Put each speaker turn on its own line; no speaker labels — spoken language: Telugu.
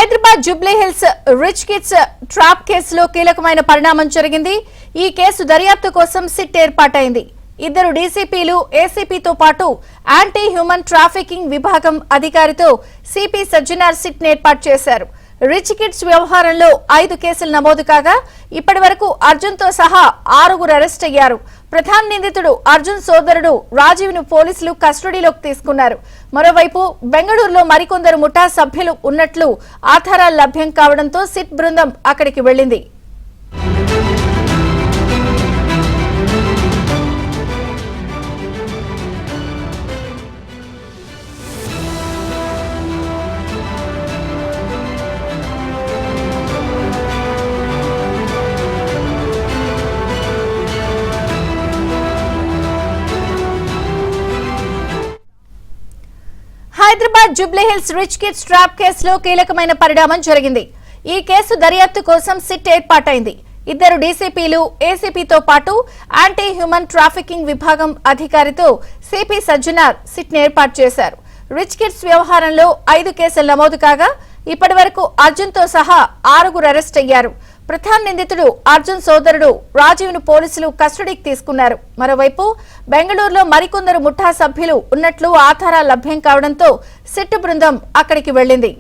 Hyderabad Jubilee hills rich kids trap కేసులో కీలకమైన పరిణామం జరిగింది. ఈ కేసు దర్యాప్తు కోసం సిట్ ఏర్పాటైంది. ఇద్దరు డీసీపీలు ఏసీపీతో పాటు యాంటీ హ్యూమన్ ట్రాఫికింగ్ విభాగం అధికారితో సిపి సజ్జనార్ సిట్ ఏర్పాటు చేశారు. రిచ్ కిడ్స్ వ్యవహారంలో 5 కేసులు నమోదు కాగా ఇప్పటి వరకు అర్జున్ తో సహా 6 అరెస్ట్ అయ్యారు. ప్రధాన నిందితుడు అర్జున్ సోదరుడు రాజీవ్ ను పోలీసులు కస్టడీలోకి తీసుకున్నారు. మరోవైపు బెంగళూరులో మరికొందరు ముఠా సభ్యులు ఉన్నట్లు ఆధారాలు లభ్యం కావడంతో సిట్ బృందం అక్కడికి వెళ్లింది. Hyderabad Jubilee hills rich kids trap కేసులో కీలకమైన పరిణామం జరిగింది. ఈ కేసు దర్యాప్తు కోసం సిట్ ఏర్పాటైంది. ఇద్దరు డీసీపీలు ఏసీపీతో పాటు యాంటీ హ్యూమన్ ట్రాఫికింగ్ విభాగం అధికారితో సిపి సజ్జనార్ సిట్ ఏర్పాటు చేశారు. రిచ్ కిడ్స్ వ్యవహారంలో 5 కేసులు నమోదు కాగా ఇప్పటి వరకు అర్జున్ తో సహా 6 అరెస్ట్ అయ్యారు. ప్రధాన నిందితుడు అర్జున్ సోదరుడు రాజీవ్ ను పోలీసులు కస్టడీకి తీసుకున్నారు. మరోవైపు బెంగళూరులో మరికొందరు ముఠా సభ్యులు ఉన్నట్లు ఆధారాలు లభ్యం కావడంతో సిట్ బృందం అక్కడికి వెళ్లింది.